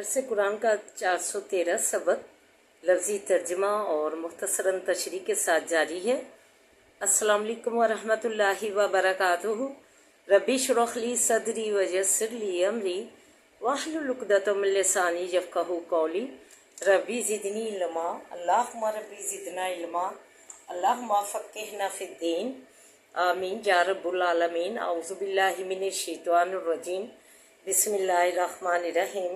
درس قرآن کا 413 سبق لفظی ترجمہ اور مختصراً تشریح کے ساتھ جاری ہے۔ السلام علیکم ورحمۃ اللہ وبرکاتہ۔ ربی اشرح لی صدری ویسر لی امری واحلل عقدۃ من لسانی یفقہوا قولی۔ ربی زدنی علما، اللہم ربی زدنا علما، اللہم فقہنا فی الدین، آمین یا رب العالمین۔ اعوذ باللہ من الشیطان الرجیم، بسم اللہ الرحمن الرحیم۔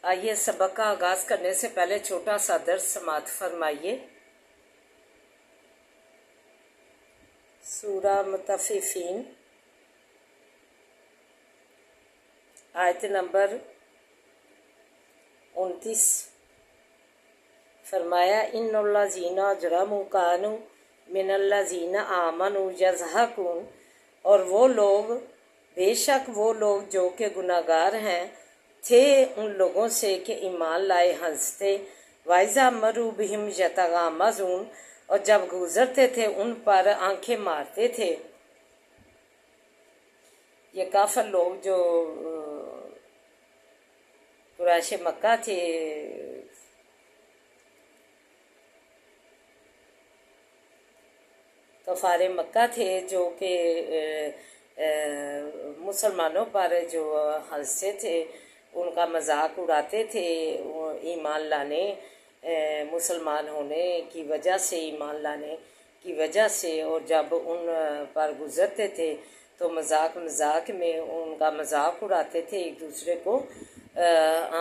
آئیے سبق کا آغاز کرنے سے پہلے چھوٹا سا درس سماعت فرمائیے۔ سورہ مطففین آیت نمبر 29 فرمایا ان الذین اجرموا کانوا من الذین آمنوا یضحکون، اور وہ لوگ، بے شک وہ لوگ جو کہ گناہ گار ہیں تھے ان لوگوں سے کہ ایمان لائے ہنستے، وَإِذَا مَرُّوا بِهِمْ يَتَغَامَزُونَ، اور جب گزرتے تھے ان پر آنکھیں مارتے تھے۔ یہ کافر لوگ جو قریش مکہ تھے، کفار مکہ تھے، جو کہ مسلمانوں پر جو ہنستے تھے، ان کا مذاق اڑاتے تھے ایمان لانے، مسلمان ہونے کی وجہ سے، ایمان لانے کی وجہ سے، اور جب ان پر گزرتے تھے تو مذاق میں ان کا مذاق اڑاتے تھے، ایک دوسرے کو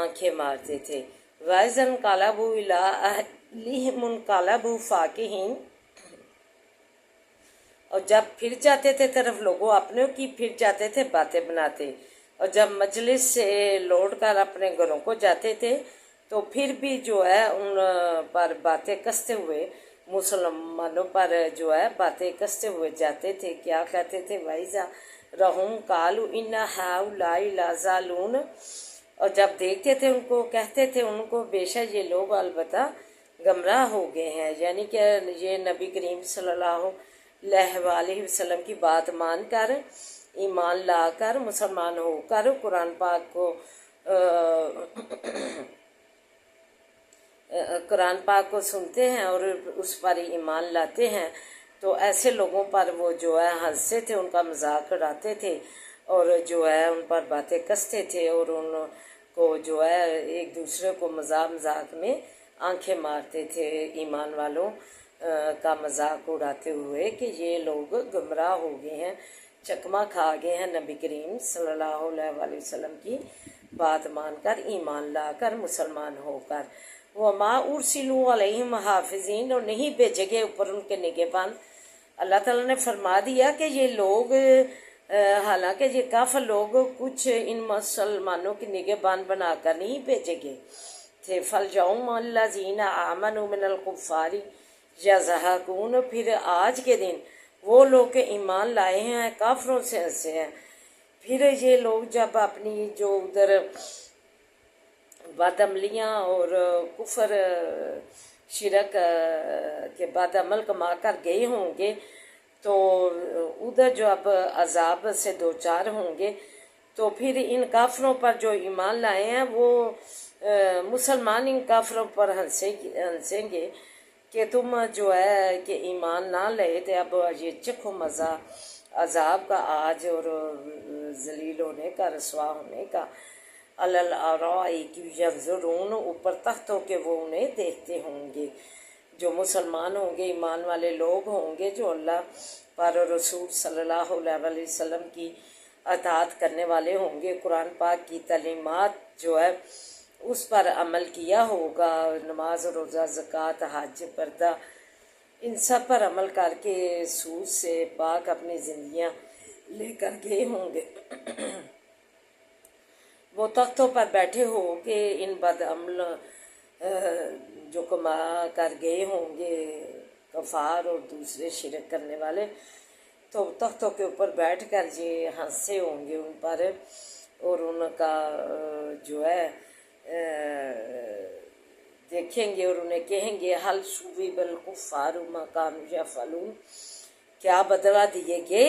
آنکھیں مارتے تھے۔ وَإِذَا انقلبوا إِلَىٰ أَهْلِهِمُ انقلبوا فَكِهِينَ، اور جب پھر جاتے تھے طرف لوگوں اپنوں کی، پھر جاتے تھے باتیں بناتے، اور جب مجلس سے لوٹ کر اپنے گھروں کو جاتے تھے تو پھر بھی جو ہے ان پر باتیں کستے ہوئے، مسلمانوں پر جو ہے باتیں کستے ہوئے جاتے تھے۔ کیا کہتے تھے؟ وَإِذَا رَأَوْهُمْ قَالُوا إِنَّ هَٰؤُلَاءِ لَضَالُّونَ، اور جب دیکھتے تھے ان کو کہتے تھے ان کو بے شک یہ لوگ البتہ گمراہ ہو گئے ہیں، یعنی کہ یہ نبی کریم صلی اللہ علیہ وآلہ وسلم کی بات مان کر، ایمان لا کر، مسلمان ہو کر قرآن پاک کو سنتے ہیں اور اس پر ایمان لاتے ہیں، تو ایسے لوگوں پر وہ جو ہے ہنستے تھے، ان کا مذاق اڑاتے تھے، اور جو ہے ان پر باتیں کستے تھے، اور ان کو جو ہے ایک دوسرے کو مذاق میں آنکھیں مارتے تھے، ایمان والوں کا مذاق اڑاتے ہوئے کہ یہ لوگ گمراہ ہو گئے ہیں، چکما کھا گئے ہیں نبی کریم صلی اللہ علیہ وآلہ وسلم کی بات مان کر، ایمان لا کر، مسلمان ہو کر۔ وَمَا أُرْسِلُوا عَلَيْهِمْ حَافِظِينَ، اور نہیں بھیجے گئے اوپر ان کے نگہبان۔ اللہ تعالیٰ نے فرما دیا کہ یہ لوگ، حالانکہ یہ کافر لوگ کچھ ان مسلمانوں کی نگہبان بنا کر نہیں بھیجے گئے تھے۔ فَالْيَوْمَ الَّذِينَ آمَنُوا مِنَ الْكُفَّارِ يَضْحَكُونَ، پھر آج کے دن وہ لوگ کہ ایمان لائے ہیں کافروں سے ہنسے ہیں۔ پھر یہ لوگ جب اپنی جو ادھر بدعملیاں اور کفر شرک کے بعد عمل کما کر گئے ہوں گے تو ادھر جو اب عذاب سے دوچار ہوں گے، تو پھر ان کافروں پر جو ایمان لائے ہیں وہ مسلمان ان کافروں پر ہنسیں گے کہ تم جو ہے کہ ایمان نہ لے تھے، اب یہ چکھو مزہ عذاب کا آج، اور ذلیل ہونے کا، رسوا ہونے کا۔ علی الارائک ینظرون، اوپر تختوں کے وہ انہیں دیکھتے ہوں گے۔ جو مسلمان ہوں گے، ایمان والے لوگ ہوں گے، جو اللہ پر اور رسول صلی اللہ علیہ وآلہ وسلم کی اطاعت کرنے والے ہوں گے، قرآن پاک کی تعلیمات جو ہے اس پر عمل کیا ہوگا، نماز روزہ زکوٰۃ حج پردہ ان سب پر عمل کر کے سود سے پاک اپنی زندگیاں لے کر گئے ہوں گے، وہ تختوں پر بیٹھے ہو کہ ان بدعمل جو کما کر گئے ہوں گے کفار اور دوسرے شرک کرنے والے، تو تختوں کے اوپر بیٹھ کر یہ ہنسے ہوں گے ان پر، اور ان کا جو ہے دیکھیں گے اور انہیں کہیں گے حل ثوب الکفار ما کانوا یفعلون، کیا بدلہ دیے گئے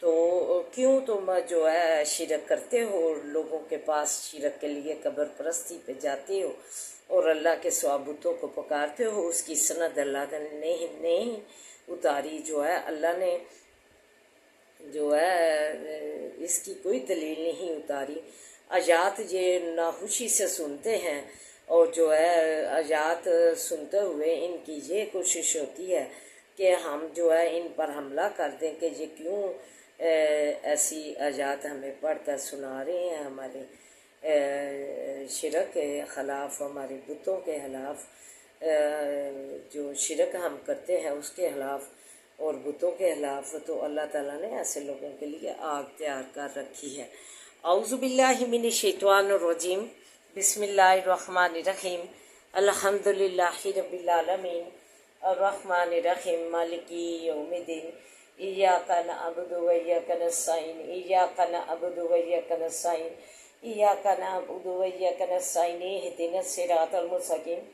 تو کیوں تم جو ہے شرک کرتے ہو، لوگوں کے پاس شرک کے لیے قبر پرستی پہ جاتے ہو اور اللہ کے ثوابتوں کو پکارتے ہو؟ اس کی سند اللہ نے نہیں اتاری، جو ہے اللہ نے جو ہے اس کی کوئی دلیل نہیں اتاری۔ آیات یہ ناخوشی سے سنتے ہیں، اور جو ہے آیات سنتے ہوئے ان کی یہ کوشش ہوتی ہے کہ ہم جو ہے ان پر حملہ کر دیں کہ یہ کیوں ایسی آیات ہمیں پڑھ کر سنا رہے ہیں، ہمارے شرک کے خلاف، ہمارے بتوں کے خلاف، جو شرک ہم کرتے ہیں اس کے خلاف اور بتوں کے خلاف۔ تو اللہ تعالیٰ نے ایسے لوگوں کے لیے آگ تیار کر رکھی ہے۔ اعوذ باللہ من الشیطان الرجیم، بسم اللہ الرحمن الرحیم، الحمد للہ رب العالمین، الرحمن الرحیم، مالک یوم الدین، ایاک نعبد و ایاک نستعین، ایاک نعبد و ایاک نستعین، ایاک نعبد و ایاک نستعین، اہدنا الصراط المستقیم،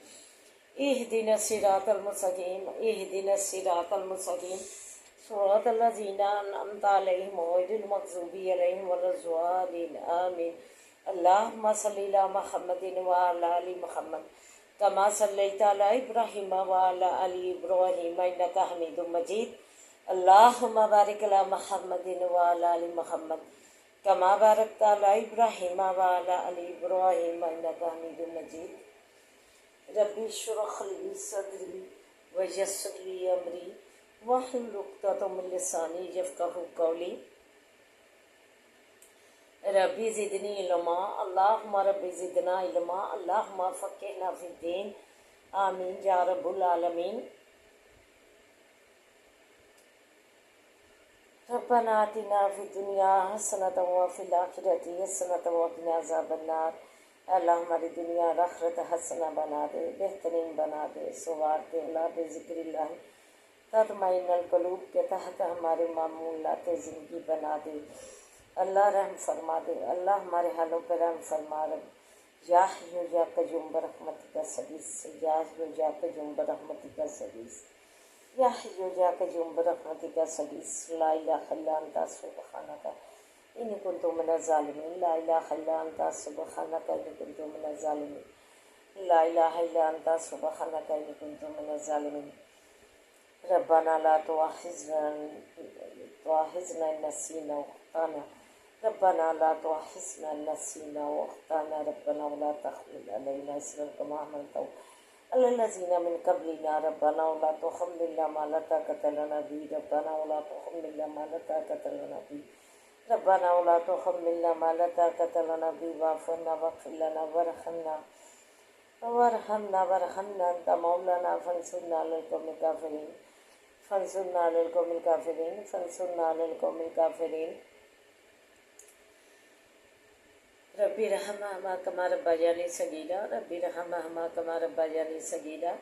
اہدنا الصراط المستقیم، اہدنا الصراط المستقیم، صراط الذین انعمت علیہم غیر المغضوب علیہم ولا الضالین، آمین۔ اللہم صلی علی محمد وعلی آل محمد کما صلیت علی ابراہیم وعلی آل ابراہیم انک حمید مجید۔ اللہم بارک علی محمد وعلی آل محمد کما بارکت علی ابراہیم وعلی آل ابراہیم انک حمید مجید۔ رب اشرح لی صدری ویسر لی امری واحلل عقدۃ من لسانی یفقہوا قولی۔ ربی زدنی علما، اللہم ربی زدنا علما، اللہم فقہنا فی الدین، آمین یا رب العالمین۔ ربنا آتنا فی الدنیا حسنۃ وفی الآخرۃ حسنۃ وقنا عذاب النار۔ اللہ ہماری دنیا اور آخرت حسنہ بنا دے، بہترین بنا دے، سوار دے اللہ بذکر اللہ تطمئن القلوب کے تحت ہمارے معمولات زندگی بنا دے۔ اللہ رحم فرما دے، اللہ ہمارے حالوں پر رحم فرما۔ رب یا حی یا قیوم برحمتک استغیث، یا حی یا قیوم برحمتک استغیث، یا حی یا قیوم برحمتک استغیث، لا الہ الا انت سبحانک انی کنت من الظالمین، لا الہ الا انت سبحانک انی کنت من الظالمین، لا الہ الا انت سبحانک انی کنت من الظالمین۔ ربنا لا تؤاخذنا ان نسینا واخطانا، ربنا لا تؤاخذنا ان نسینا واخطانا، ربنا ولا تحمل علینا اصرا کما حملته على الذین من قبلنا، ربنا ولا تحملنا ما لا طاقة لنا به، ربنا ولا تحملنا ما لا طاقة لنا به، ربنا ولا تحملنا ما لا طاقة لنا به، واعف عنا واغفر لنا وارحمنا انت مولانا فانصرنا على القوم الكافرین، فانصرنا على القوم الكافرین، فانصرنا على القوم الكافرین۔ ربی رحمہما کما ربیانی صغیرا، ربی رحمہما کما ربیانی صغیرا،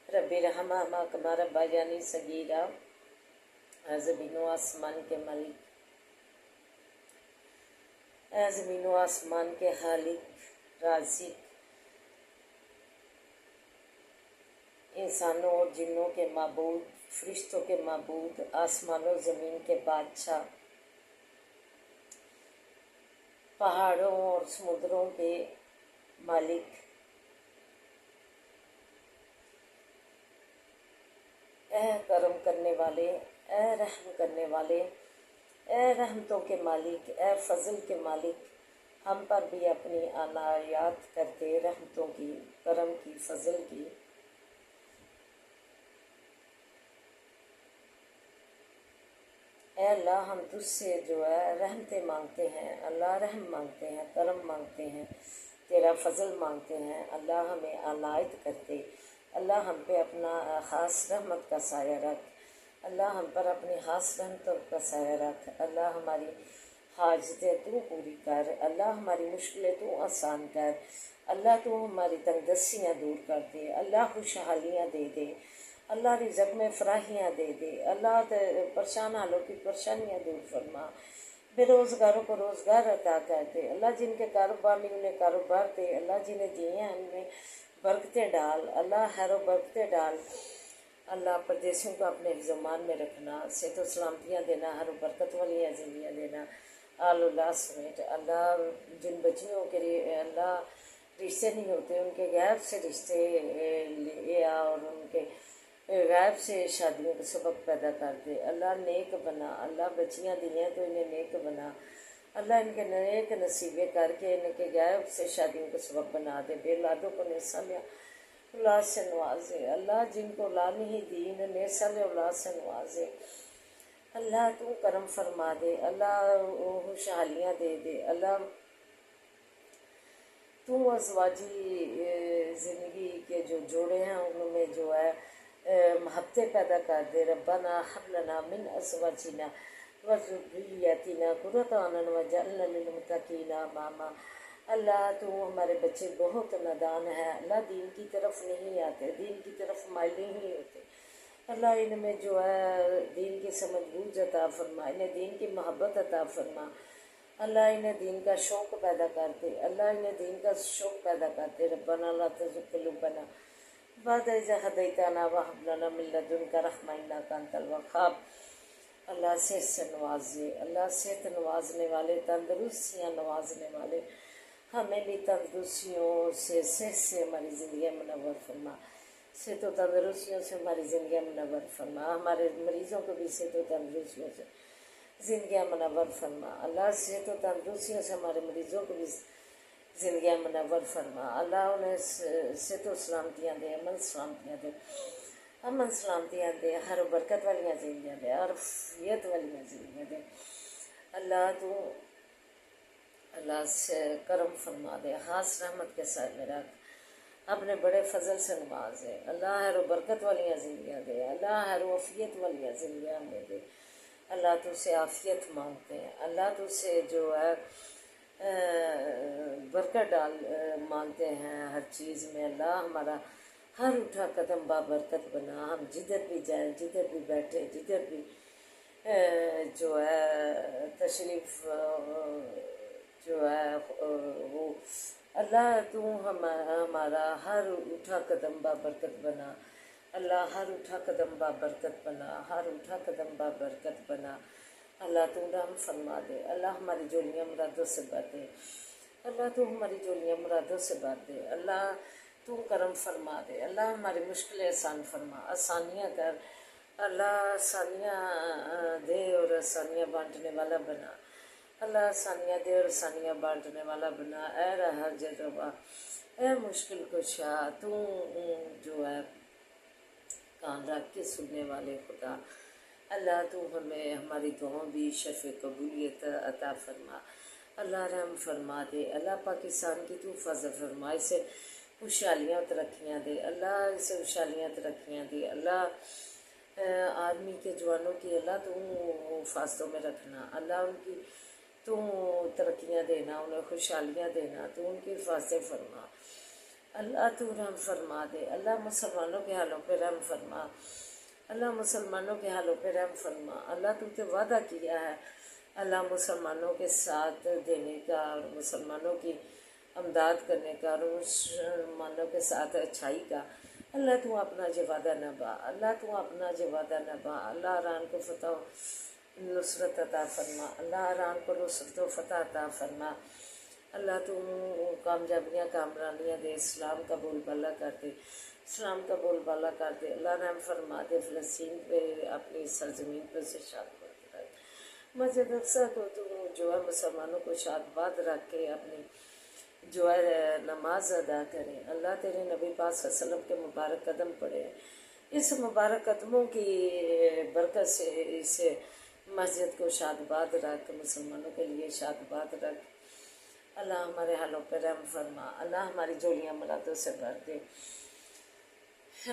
ربی رحمہما کما ربیانی صغیرا۔ اے زمین و آسمان کے مالک، اے زمین و آسمان کے خالق، رازق، انسانوں اور جنوں کے معبود، فرشتوں کے معبود، آسمان و زمین کے بادشاہ، پہاڑوں اور سمندروں کے مالک، اے کرم کرنے والے، اے رحم کرنے والے، اے رحمتوں کے مالک، اے فضل کے مالک، ہم پر بھی اپنی عنایات کرتے، رحمتوں کی، کرم کی، فضل کی۔ اے اللہ ہم تجھ سے جو ہے رحمتیں مانگتے ہیں، اللہ رحم مانگتے ہیں، کرم مانگتے ہیں، تیرا فضل مانگتے ہیں، اللہ ہمیں عنایت کرتے، اللہ ہم پہ اپنا خاص رحمت کا سایہ رکھ، اللہ ہم پر اپنی خاص رحمتوں کا سایہ رکھ، اللہ ہماری حاجتیں تو پوری کر، اللہ ہماری مشکلیں تو آسان کر، اللہ تو ہماری تنگ دستیاں دور کر دے، اللہ خوشحالیاں دے دے، اللہ رزق میں فراہیاں دے دے، اللہ پریشان حالوں کی پریشانیاں دور فرما، بے روزگاروں کو روزگار عطا کر دے، اللہ جن کے کاروبار نہیں انہیں کاروبار دے، اللہ جنہیں دیے ہیں ان میں برکتیں ڈال، اللہ خیر و برکتیں ڈال، اللہ پردیسیوں کو اپنے حفظ و امان میں رکھنا، صحت و سلامتیاں دینا، ہر برکت والی زندگیاں دینا آل اللہ سمیت۔ اللہ جن بچیوں کے لیے اللہ رشتے نہیں ہوتے ان کے غیب سے رشتے لیا اور ان کے غیب سے شادیوں کا سبب پیدا کر دے۔ اللہ نیک بنا، اللہ بچیاں دی ہیں تو انہیں نیک بنا، اللہ ان کے نیک نصیبے کر کے ان کے غیب سے شادیوں کا سبب بنا دے، بے اولادوں کو نسل اولاد سے نوازے، اللہ جن کو اولاد نہیں دی انہیں نسل اولاد سے نوازے، اللہ تو کرم فرما دے، اللہ خوشحالیاں دے دے، اللہ تو ازواجی زندگی کے جو جوڑے ہیں ان میں جو ہے محبتیں پیدا کر دے۔ ربنا ہب لنا من ازواجنا وذریاتنا قرۃ اعین واجعلنا للمتقین اماما۔ اللہ تو ہمارے بچے بہت نادان ہیں، اللہ دین کی طرف نہیں آتے، دین کی طرف مائل نہیں ہوتے، اللہ ان میں جو ہے دین کی سمجھ بوجھ عطا فرما، انہیں دین کی محبت عطا فرما، اللہ انہیں دین کا شوق پیدا کر دے، اللہ انہیں دین کا شوق پیدا کر دے۔ ربنا لا تزغ قلوبنا بعد اذ ہدیتنا وہب لنا من لدنک رحمۃ انک انت الوہاب۔ اللہ صحت سے نوازے، اللہ صحت نوازنے والے، تندرستیاں نوازنے والے، ہمیں بھی تندرستیوں سے صحت سے ہماری زندگیاں منور فرما، صحت و تندرستیوں سے ہماری زندگیاں منور فرما، ہمارے مریضوں کو بھی صحت و تندرستیوں سے زندگیاں منور فرما، اللہ صحت و تندرستیوں سے ہمارے مریضوں کو بھی زندگیاں منور فرما، اللہ انہیں صحت و سلامتیاں دے، امن سلامتیاں دے، امن سلامتیاں دے، ہر برکت والیاں زندگیاں دے، ہر عافیت والیاں زندگیاں دے، اللہ تو اللہ سے کرم فرما دے، خاص رحمت کے ساتھ میں رکھ، اپنے بڑے فضل سے نوازے، اللہ ہر برکت والیاں زندگیاں دے، اللہ ہر عافیت والیاں زندگیاں ہمیں دے، اللہ تو سے عافیت مانگتے ہیں، اللہ تو سے جو ہے برکت ڈال مانگتے ہیں ہر چیز میں، اللہ ہمارا ہر اٹھا قدم بابرکت بنا، ہم جدھر بھی جائیں، جدھر بھی بیٹھے، جدھر بھی جو ہے تشریف جو ہے وہ اللہ تو ہمارا ہر اٹھا قدم بابرکت بنا، اللہ ہر اٹھا قدم بابرکت بنا، ہر اٹھا قدم بابرکت بنا، اللہ تو رحم فرما دے، اللہ ہماری جولیاں مرادوں سے بھر دے، اللہ تو ہماری جولیاں مرادوں سے بھر دے، اللہ تو کرم فرما دے، اللہ ہماری مشکلیں آسان فرما، آسانیاں کر، اللہ آسانیاں دے اور آسانیاں بانٹنے والا بنا، اللہ آسانیاں دے اور آسانیاں بانٹنے والا بنا، اے رہا جربا، اے مشکل کشا، تو جو ہے کان رکھ کے سننے والے خدا، اللہ تو ہمیں ہماری دعاؤں بھی شرف قبولیت عطا فرما، اللہ رحم فرما دے، اللہ پاکستان کی تو فضل فرما، اسے خوشحالیاں ترقیاں دے، اللہ اسے خوشحالیاں ترقیاں دے، اللہ آرمی کے جوانوں کی اللہ تو حفاظتوں میں رکھنا، اللہ ان کی تو ترقیاں دینا، انہیں خوشحالیاں دینا، تو ان کی حفاظتیں فرما، اللہ تو رحم فرما دے، اللہ مسلمانوں کے حالوں پہ رحم فرما، اللہ مسلمانوں کے حالوں پہ رحم فرما، اللہ تو تے وعدہ کیا ہے اللہ مسلمانوں کے ساتھ دینے کا اور مسلمانوں کی امداد کرنے کا اور مسلمانوں کے ساتھ اچھائی کا، اللہ تو اپنا یہ وعدہ نبھا، اللہ تو اپنا یہ وعدہ نبھا، اللہ ایران کو فتح و نصرت عطا فرما، اللہ ایران کو نصرت و فتح عطا فرما، اللہ تو کامیابیاں کامرانیاں دے، اسلام کا بول بالا کر دے، اسلام کا بول بالا کر دے، اللہ رحم فرما دے، فلسطین پہ اپنی سرزمین پہ سے شاد باد رکھ، مسجد اقصیٰ کو تو جو ہے مسلمانوں کو شاد باد رکھ کے اپنی جو ہے نماز ادا کریں، اللہ تیرے نبی پاک صلی اللہ علیہ وسلم کے مبارک قدم پڑے، اس مبارک قدموں کی برکت سے اس مسجد کو شاد باد رکھ، مسلمانوں کے لیے شاد باد رکھ، اللہ ہمارے حالوں پہ رحم فرما، اللہ ہماری جولیاں مرادوں سے بھر دے،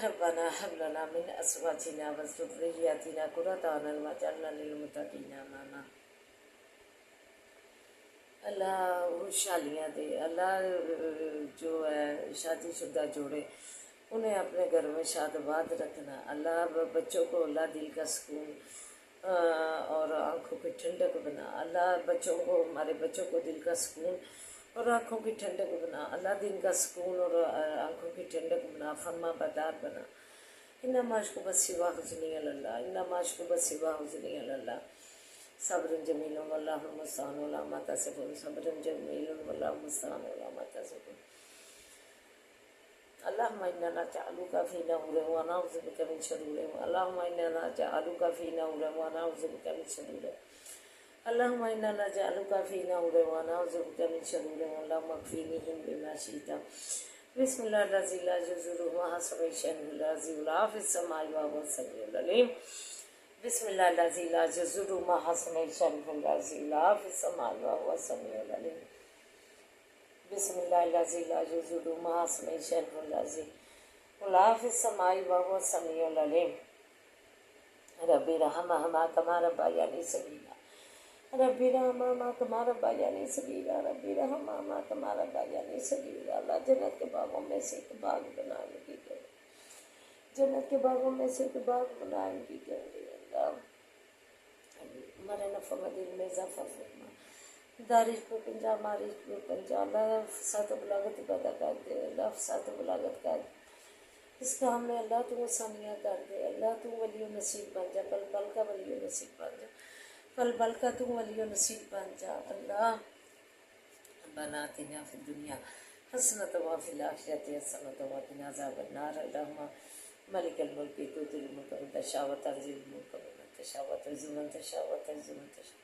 ربنا ہب لنا من ازواجنا وذریاتنا قرۃ اعین واجعلنا للمتقین اماما۔ اللہ خوشحالیاں دے، اللہ جو ہے شادی شدہ جوڑے انہیں اپنے گھر میں شاد باد رکھنا، اللہ بچوں کو اللہ دل کا سکون اور آنکھوں کی ٹھنڈک بنا، اللہ بچوں کو ہمارے بچوں کو دل کا سکون اور آنکھوں کی ٹھنڈک بنا، اللہ دل کا سکون اور آنکھوں کی ٹھنڈک بنا، فرما بردار بنا، إنما أشكو بثي وحزني إلى الله، إنما أشكو بثي وحزني إلى الله. صبر جميل والله المستعان ولا ما تصفون، صبر جميل والله المستعان ولا ما تصفون. اللهم إنا نجعلك في نور ونعوذ بك من شرور، اللهم إنا نجعلك في نور ونعوذ بك من شرور، اللهم إنا نجعلك في نور ونعوذ بك من شرور، اللهم اكفنيهم بما شئت. بسم الله الذي لا يضر مع اسمه شيء الذي لا في السماء وهو السميع العليم. بسم الله الذي لا يضر مع اسمه شيء الذي لا في السماء وهو السميع العليم. بسم الله الذي لا يضر مع اسمه شيء الذي لا في السماء وهو السميع العليم. ربي رحمهما كما ربياني صغيرا، ربی رحمہما کما ربیانی صغیرا، ربی رحمہما کما ربیانی صغیرا. اللہ جنت کے باغوں میں سے ایک باغ بنا ان کی کرے، جنت کے باغوں میں سے ایک باغ بنا ان کی کرے. اللہ ہمارے نفع دل میں اضافہ فرما، دارش پہ پنجا مارش پہ پنجا. اللہ فساد و بلاغت پیدا کر دے، اللہ فساد و بلاغت کر دے اس کام میں. اللہ تو آسانیاں کر دے، اللہ تو ولی و نصیب بن جا، پل پل کا ولی و نصیب بن جا، پل پل کا تو ولی و نصیب بن جا. اللہ ربنا آتنا فی الدنیا حسنۃ وفی الآخرۃ حسنۃ وقنا عذاب النار. اللہم ملک الملک تؤتی الملک من تشاء وتنزع الملک ممن تشاء وتعز من تشاء وتعز من تشاء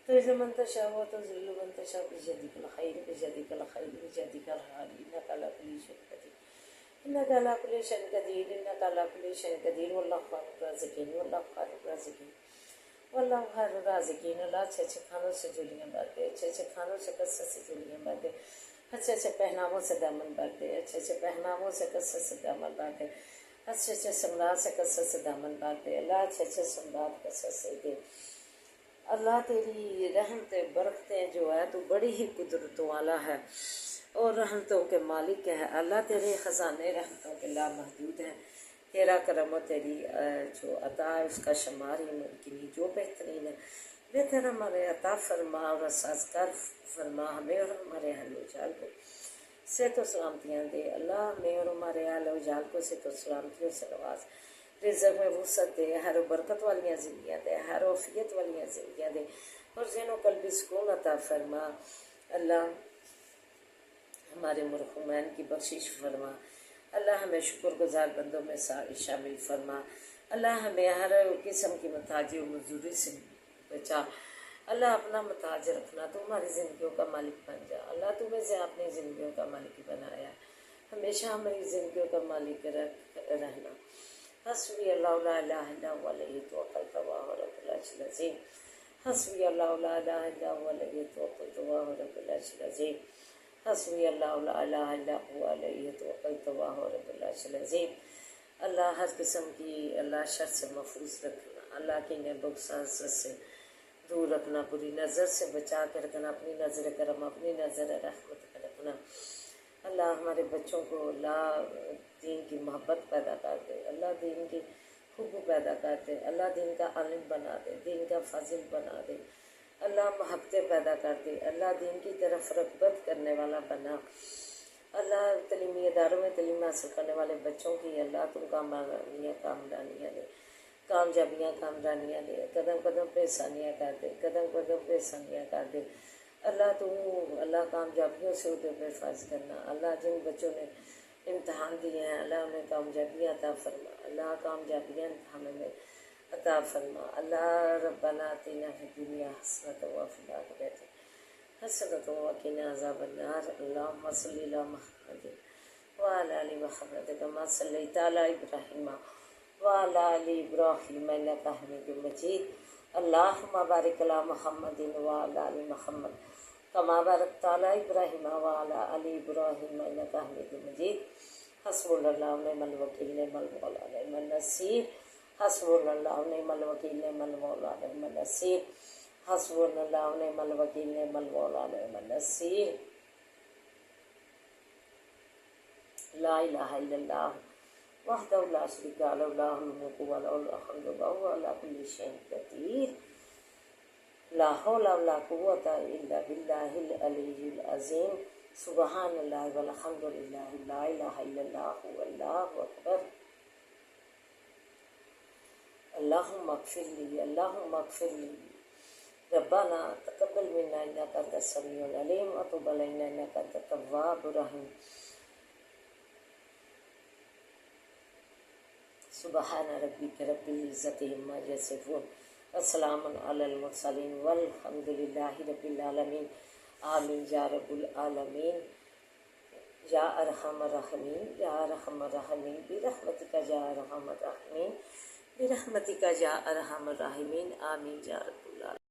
تعز من تشاء وتذل من تشاء بيدک الخیر بيدک الخیر بيدک الخیر انک علی کل شیء قدیر انک علی کل شیء قدیر انک علی کل شیء قدیر. واللہ خیر الرازقین واللہ خیر الرازقین واللہ خیر الرازقین. اللہ اچھے اچھے کھانوں سے جولیاں بھر دے، اچھے اچھے کھانوں سے کثرت سے جولیاں بھر دے، اچھے اچھے پہناووں سے دامن بھر دے، اچھے اچھے پہناووں سے کثرت سے دامن بھر دے، اچھے اچھے سمراج سے کثرت سے دامن بھر دے. اللہ اچھے اچھے سمراج کثرت سے دے. اللہ تیری رحمت برکتیں جو ہے تو بڑی ہی قدرتوں والا ہے اور رحمتوں کے مالک ہے. اللہ تیرے خزانے رحمتوں کے لامحدود ہیں. تیرا کرم و تیری جو عطا ہے اس کا شمار ہی ممکن نہیں. جو بہترین ہے بہتر ہمارے عطا فرما اور سازگار فرما ہمیں اور ہمارے اہل و جال کو صحت و سلامتیاں دے. اللہ ہمیں اور ہمارے اہل و جال کو صحت و سلامتیوں سے نواز، رزق میں وسعت دے، ہر برکت والیاں زندگیاں دے، ہر عافیت والیاں زندگیاں دے اور ذہن و قلبی سکون عطا فرما. اللہ ہمارے مرحومین کی بخشش فرما. اللہ ہمیں شکر گزار بندوں میں شامل فرما. اللہ ہمیں ہر قسم کی محتاجی و مزدوری سے بچا. اللہ اپنا محتاج رکھنا، تو ہماری زندگیوں کا مالک بن جا. اللہ تو ویسے اپنی زندگیوں کا مالک بنایا، ہمیشہ ہماری زندگیوں کا مالک رہنا. حسبی اللہ لا الہ الا هو علیہ توکلت وهو رب العرش العظیم. حسبی اللہ لا الہ الا هو علیہ توکلت وهو رب العرش العظیم. حسبی اللہ لا الہ الا هو علیہ توکلت وهو رب العرش العظیم. اللہ ہر قسم کی اللہ شر سے محفوظ رکھنا، اللہ کی بغض سے دور رکھنا، بری نظر سے بچا کے رکھنا، اپنی نظر کرم اپنی نظر رحمت کا رکھنا. اللہ ہمارے بچوں کو اللہ دین کی محبت پیدا کر دے، اللہ دین کی خوب پیدا کر دے، اللہ دین کا عالم بنا دے، دین کا فاضل بنا دے. اللہ محبتیں پیدا کر دے، اللہ دین کی طرف رغبت کرنے والا بنا. اللہ تعلیمی اداروں میں تعلیم حاصل کرنے والے بچوں کی اللہ تم کامرانیاں دے، کامیابیاں کامرانیاں دے. قدم قدم پہ آسانیاں کر دے، قدم قدم پہ آسانیاں کر دے. اللہ تو اللہ کامیابیوں سے ادھر پہ فائز کرنا. اللہ جن بچوں نے امتحان دیے ہیں اللہ انہیں کامیابیاں عطا فرما، اللہ کامیابیاں امتحانوں میں عطا فرما. اللہ ربنا آتنا فی الدنیا حسنۃ وفی الآخرۃ حسنۃ وقنا عذاب النار. اللہم صلی علی محمد وعلی آل محمد کما صلیت علی ابراہیم وعلی آل ابراہیم انک حمید مجید. اللہم بارک علی محمد وعلی آل محمد کما بارکت علی ابراہیم وعلی آل ابراہیم انک حمید مجید. حسبنا اللہ ونعم الوکیل نعم المولا نعم النصیر. حسبنا اللہ ونعم الوکیل نعم المولا نعم النصیر. حسبنا اللہ ونعم الوکیل نعم المولا نعم النصیر. لا الہ الا اللہ وحدہ لا شریک لہ لہ الملک ولہ الحمد وہو علی کل شیء قدیر. لا حول ولا قوة الا باللہ العلی العظیم. سبحان اللہ والحمد للہ لا الہ الا اللہ واللہ اکبر. اللہم اغفر لی، اللہم اغفر لی، ربنا تقبل منا انک انت السمیع العلیم وتب علینا انک انت التواب الرحیم۔ سبحان ربک رب العزت عما یصفون وسلام علی المرسلین والحمد للہ رب العالمین۔ آمین یا رب العالمین، یا ارحم الراحمین، یا ارحم الراحمین، برحمتک یا ارحم الراحمین، برحمتک یا ارحم الراحمین، آمین یا رب العالمین۔